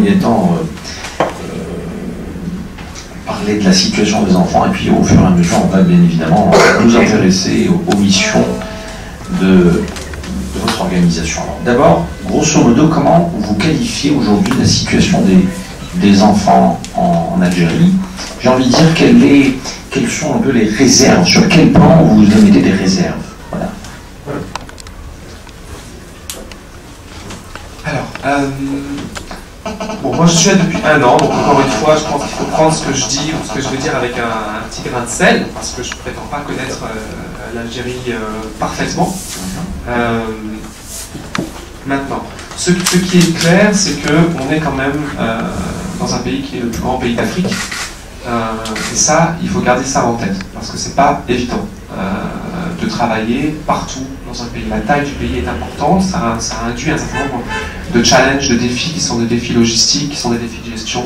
premier temps parler de la situation des enfants, et puis au fur et à mesure, on va bien évidemment nous intéresser aux missions de votre organisation. D'abord, grosso modo, comment vous qualifiez aujourd'hui la situation des enfants en Algérie? J'ai envie de dire, quelles sont un peu les réserves? Sur quel plan vous émettez des réserves? Voilà. Alors, bon, moi je suis là depuis 1 an, donc encore une fois, je pense qu'il faut prendre ce que je dis ou ce que je veux dire avec un petit grain de sel, parce que je ne prétends pas connaître l'Algérie parfaitement. Maintenant, ce qui est clair, c'est qu'on est quand même dans un pays qui est le plus grand pays d'Afrique. Et ça, il faut garder ça en tête, parce que c'est pas évident de travailler partout dans un pays. La taille du pays est importante, ça induit un certain nombre de challenges, de défis qui sont des défis logistiques, qui sont des défis de gestion,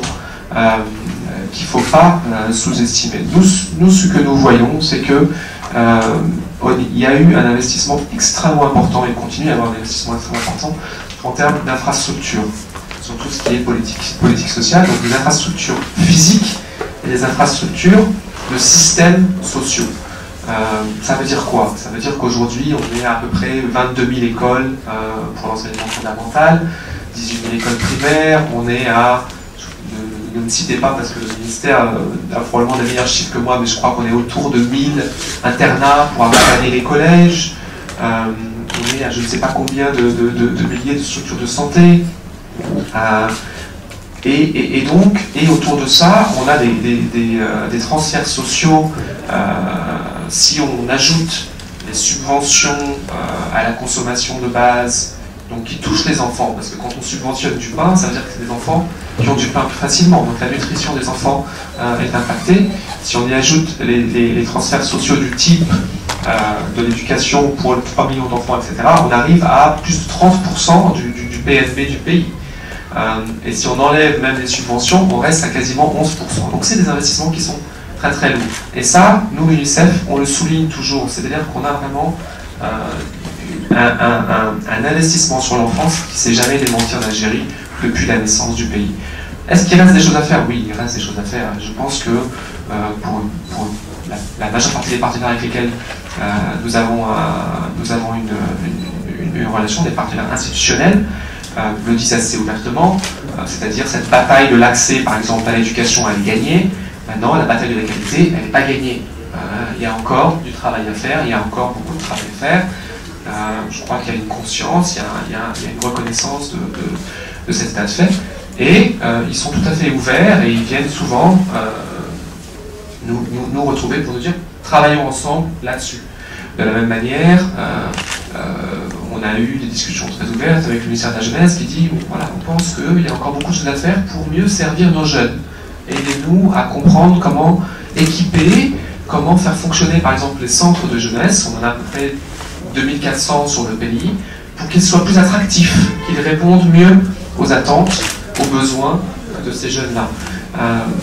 qu'il ne faut pas sous-estimer. Nous, ce que nous voyons, c'est que il y a eu un investissement extrêmement important, et continue à y avoir un investissement extrêmement important en termes d'infrastructures, sur tout ce qui est politique sociale, donc des infrastructures physiques et des infrastructures de systèmes sociaux. Ça veut dire quoi? Ça veut dire qu'aujourd'hui, on est à peu près 22 000 écoles pour l'enseignement fondamental, 18 000 écoles primaires, on est à... Ne me citez pas parce que le ministère a probablement des meilleurs chiffres que moi, mais je crois qu'on est autour de 1000 internats pour accompagner les collèges. On est à je ne sais pas combien de milliers de structures de santé. Et autour de ça, on a des transferts sociaux. Si on ajoute les subventions à la consommation de base, donc qui touchent les enfants, parce que quand on subventionne du pain, ça veut dire que c'est des enfants qui ont du pain plus facilement, donc la nutrition des enfants est impactée. Si on y ajoute les transferts sociaux du type de l'éducation pour 3 millions d'enfants, etc., on arrive à plus de 30% du PNB du pays. Et si on enlève même les subventions, on reste à quasiment 11%. Donc c'est des investissements qui sont très très lourds. Et ça, nous, l'UNICEF, on le souligne toujours, c'est-à-dire qu'on a vraiment un investissement sur l'enfance qui ne s'est jamais démenti en Algérie depuis la naissance du pays. Est-ce qu'il reste des choses à faire? Oui, il reste des choses à faire. Je pense que pour la majeure partie des partenaires avec lesquels nous avons une relation, des partenaires institutionnels, le disent assez ouvertement, c'est-à-dire cette bataille de l'accès, par exemple, à l'éducation, elle est gagnée. Maintenant, la bataille de la qualité, elle n'est pas gagnée. Il y a encore du travail à faire, il y a encore beaucoup de travail à faire. Je crois qu'il y a une conscience, il y a une reconnaissance de cet état de fait. Et ils sont tout à fait ouverts et ils viennent souvent nous retrouver pour nous dire travaillons ensemble là-dessus. De la même manière, on a eu des discussions très ouvertes avec le ministère de la Jeunesse qui dit voilà, on pense qu'il y a encore beaucoup de choses à faire pour mieux servir nos jeunes. Aidez-nous à comprendre comment équiper, comment faire fonctionner par exemple les centres de jeunesse, on en a à peu près 2400 sur le pays, pour qu'ils soient plus attractifs, qu'ils répondent mieux aux attentes, aux besoins de ces jeunes-là.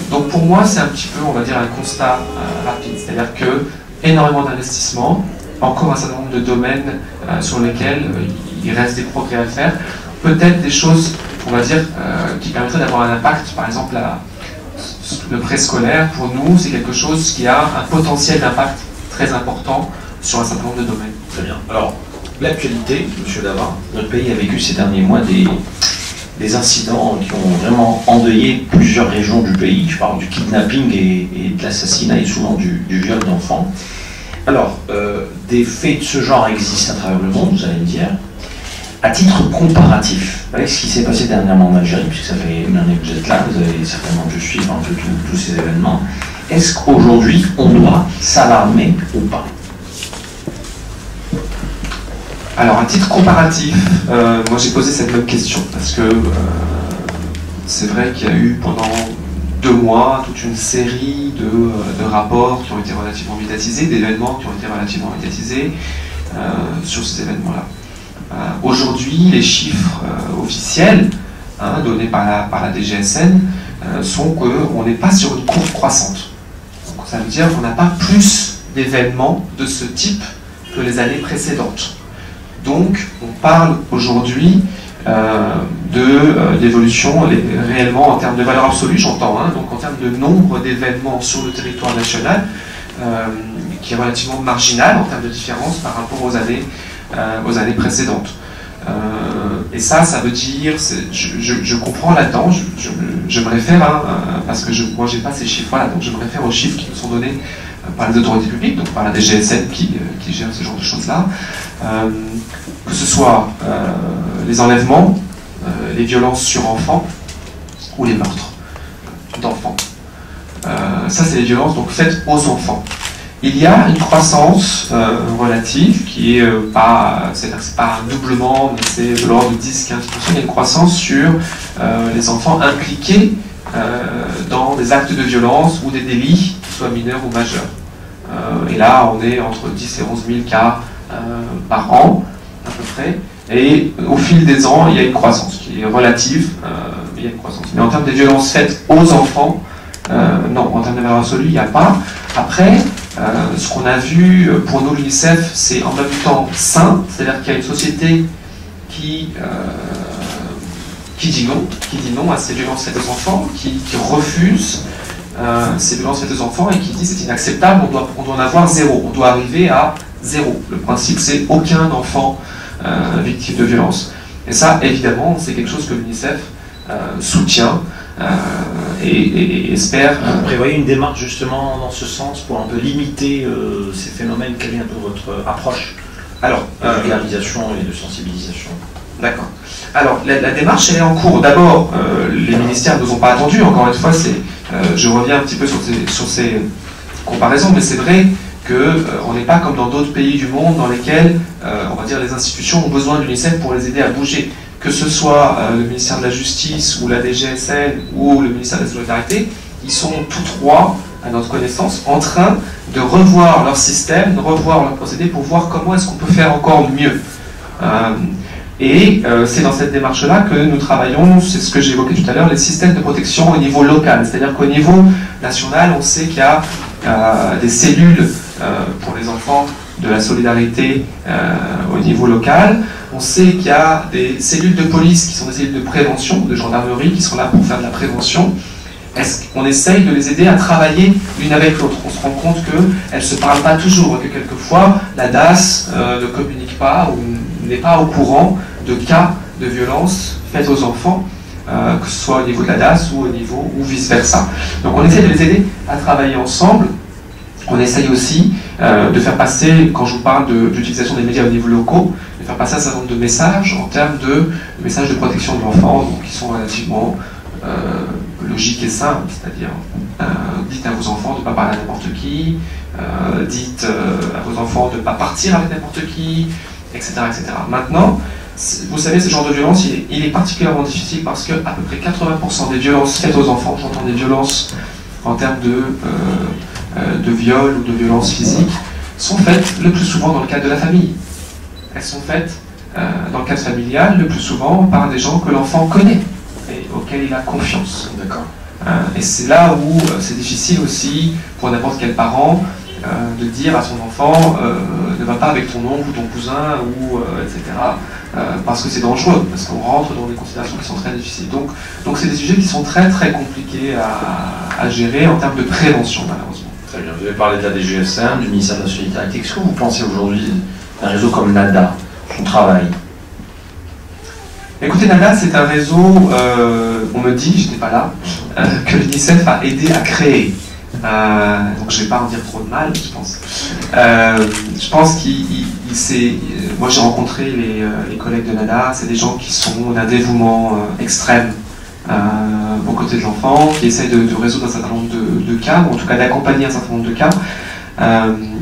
Donc pour moi, c'est un petit peu, on va dire, un constat rapide, c'est-à-dire que énormément d'investissements, encore un certain nombre de domaines sur lesquels il reste des progrès à faire, peut-être des choses, on va dire, qui permettraient d'avoir un impact, par exemple, le préscolaire, pour nous, c'est quelque chose qui a un potentiel d'impact très important sur un certain nombre de domaines. Très bien. Alors, l'actualité, M. Dava, notre pays a vécu ces derniers mois des incidents qui ont vraiment endeuillé plusieurs régions du pays. Je parle du kidnapping et de l'assassinat et souvent du viol d'enfants. Alors, des faits de ce genre existent à travers le monde, vous allez me dire. À titre comparatif, avec ce qui s'est passé dernièrement en Algérie, puisque ça fait une année que vous êtes là, vous avez certainement dû suivre un peu tous ces événements, est-ce qu'aujourd'hui, on doit s'alarmer ou pas? Alors, à titre comparatif, moi j'ai posé cette même question, parce que c'est vrai qu'il y a eu pendant 2 mois toute une série de rapports qui ont été relativement médiatisés, d'événements qui ont été relativement médiatisés sur ces événements-là. Aujourd'hui, les chiffres officiels donnés par la DGSN sont qu'on n'est pas sur une courbe croissante. Donc, ça veut dire qu'on n'a pas plus d'événements de ce type que les années précédentes. Donc, on parle aujourd'hui d'évolution réellement en termes de valeur absolue, j'entends, hein, donc en termes de nombre d'événements sur le territoire national, qui est relativement marginal en termes de différence par rapport aux années précédentes. Et ça veut dire, je comprends là-dedans, je me réfère, hein, parce que moi j'ai pas ces chiffres-là, donc je me réfère aux chiffres qui nous sont donnés par les autorités publiques, donc par la DGSN qui gère ce genre de choses-là, que ce soit les enlèvements, les violences sur enfants ou les meurtres d'enfants. Ça c'est les violences donc faites aux enfants. Il y a une croissance relative qui est c'est pas un doublement, mais c'est de l'ordre de 10-15%. Il y a une croissance sur les enfants impliqués dans des actes de violence ou des délits, qu'ils soient mineurs ou majeurs. Et là, on est entre 10 et 11 000 cas par an, à peu près. Et au fil des ans, il y a une croissance qui est relative, mais il y a une croissance. Mais en termes de violences faites aux enfants, non, en termes de valeur absolue, il n'y a pas. Après, ce qu'on a vu pour nous, l'UNICEF, c'est en même temps sain, c'est-à-dire qu'il y a une société qui dit non à ces violences faites aux enfants, qui refuse ces violences faites aux enfants et qui dit c'est inacceptable, on doit en avoir zéro, on doit arriver à zéro. Le principe, c'est aucun enfant victime de violence. Et ça, évidemment, c'est quelque chose que l'UNICEF soutient. Et espère... Vous prévoyez une démarche justement dans ce sens pour un peu limiter ces phénomènes? Quelle est un peu votre approche de vulgarisation et de sensibilisation? D'accord. Alors, la démarche, elle est en cours. D'abord, les ministères ne nous ont pas attendus. Encore une fois, je reviens un petit peu sur ces comparaisons, mais c'est vrai qu'on n'est pas comme dans d'autres pays du monde dans lesquels, on va dire, les institutions ont besoin de l'UNICEF pour les aider à bouger. Que ce soit le ministère de la Justice ou la DGSN ou le ministère de la Solidarité, ils sont tous trois, à notre connaissance, en train de revoir leur système, de revoir leur procédé pour voir comment est-ce qu'on peut faire encore mieux. C'est dans cette démarche-là que nous travaillons, c'est ce que j'évoquais tout à l'heure, les systèmes de protection au niveau local. C'est-à-dire qu'au niveau national, on sait qu'il y a des cellules pour les enfants de la solidarité au niveau local. On sait qu'il y a des cellules de police qui sont des cellules de prévention, de gendarmerie, qui sont là pour faire de la prévention. On essaye de les aider à travailler l'une avec l'autre. On se rend compte qu'elles ne se parlent pas toujours, que quelquefois la DAS ne communique pas ou n'est pas au courant de cas de violence faites aux enfants, que ce soit au niveau de la DAS ou ou vice-versa. Donc on essaie de les aider à travailler ensemble. On essaye aussi de faire passer, quand je vous parle d'utilisation des médias au niveau locaux, de faire passer un certain nombre de messages en termes de messages de protection de l'enfant, qui sont relativement logiques et simples, c'est-à-dire dites à vos enfants de ne pas parler à n'importe qui, dites à vos enfants de ne pas partir avec n'importe qui, etc., etc. Maintenant, vous savez, ce genre de violence, il est particulièrement difficile parce que à peu près 80% des violences faites aux enfants, j'entends des violences en termes de viol ou de violence physique, sont faites le plus souvent dans le cadre de la famille. Elles sont faites dans le cadre familial, le plus souvent par des gens que l'enfant connaît et auxquels il a confiance. D'accord. Et c'est là où c'est difficile aussi pour n'importe quel parent de dire à son enfant ne va pas avec ton oncle ou ton cousin ou etc. Parce que c'est dangereux, parce qu'on rentre dans des considérations qui sont très difficiles. Donc c'est des sujets qui sont très très compliqués à gérer en termes de prévention, malheureusement. Très bien. Vous avez parlé de la DGSN, du ministère de la Solidarité. Qu'est-ce que vous pensez aujourd'hui d'un réseau comme NADA, son travail? Écoutez, NADA, c'est un réseau, on me dit, je n'étais pas là, que l'UNICEF a aidé à créer. Donc je ne vais pas en dire trop de mal, je pense. Je pense moi j'ai rencontré les collègues de NADA, c'est des gens qui sont d'un dévouement extrême aux côtés de l'enfant, qui essayent de résoudre un certain nombre de cas, ou en tout cas d'accompagner un certain nombre de cas.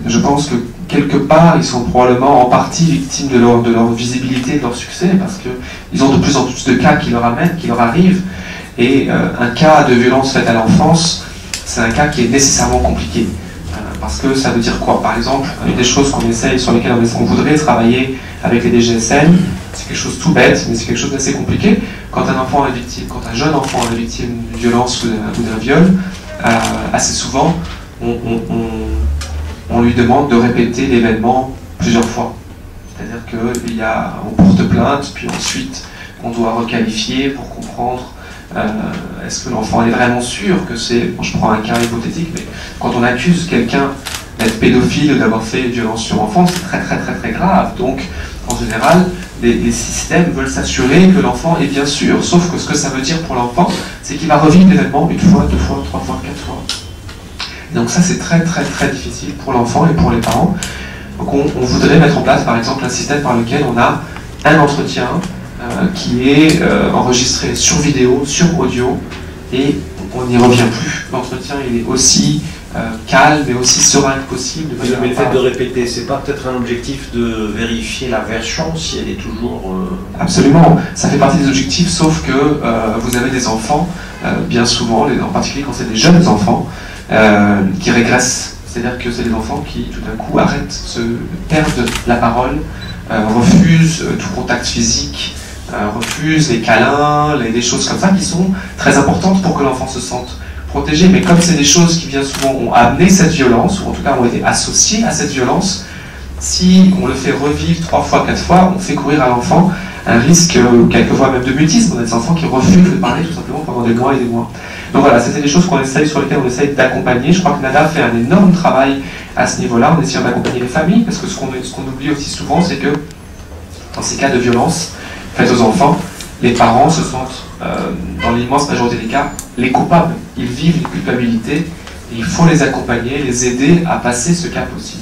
Je pense que quelque part, ils sont probablement en partie victimes de leur visibilité, de leur succès, parce qu'ils ont de plus en plus de cas qui leur arrivent, et un cas de violence faite à l'enfance, c'est un cas qui est nécessairement compliqué. Parce que ça veut dire quoi? Par exemple, une des choses sur lesquelles on voudrait travailler avec les DGSN, c'est quelque chose tout bête, mais c'est quelque chose d'assez compliqué. Quand un jeune enfant est victime d'une violence ou d'un viol, assez souvent, on lui demande de répéter l'événement plusieurs fois. C'est-à-dire qu'on porte plainte, puis ensuite on doit requalifier pour comprendre est-ce que l'enfant est vraiment sûr que c'est... Bon, je prends un cas hypothétique, mais quand on accuse quelqu'un d'être pédophile ou d'avoir fait une violence sur enfant, c'est très très très très grave. Donc, en général, les systèmes veulent s'assurer que l'enfant est bien sûr, sauf que ce que ça veut dire pour l'enfant, c'est qu'il va revivre l'événement une fois, deux fois, trois fois, quatre fois. Et donc ça, c'est très très très difficile pour l'enfant et pour les parents. Donc on voudrait mettre en place, par exemple, un système par lequel on a un entretien qui est enregistré sur vidéo, sur audio, et on n'y revient plus. L'entretien, il est aussi calme et aussi serein que possible. Mais le fait de répéter, c'est pas peut-être un objectif de vérifier la version si elle est toujours... Absolument, ça fait partie des objectifs, sauf que vous avez des enfants, bien souvent, en particulier quand c'est des jeunes enfants, qui régressent. C'est-à-dire que c'est des enfants qui, tout d'un coup, perdent la parole, refusent tout contact physique, refusent les câlins, des choses comme ça qui sont très importantes pour que l'enfant se sente protégé. Mais comme c'est des choses qui bien souvent ont amené cette violence, ou en tout cas ont été associées à cette violence, si on le fait revivre 3 fois, 4 fois, on fait courir à l'enfant un risque, quelquefois même de mutisme. On a des enfants qui refusent de parler tout simplement pendant des mois et des mois. Donc voilà, c'était des choses sur lesquelles on essaye d'accompagner. Je crois que Nada fait un énorme travail à ce niveau-là, en essayant d'accompagner les familles, parce que ce qu'on oublie aussi souvent, c'est que dans ces cas de violence faites aux enfants, les parents se sentent, dans l'immense majorité des cas, les coupables. Ils vivent une culpabilité, et il faut les accompagner, les aider à passer ce cap aussi.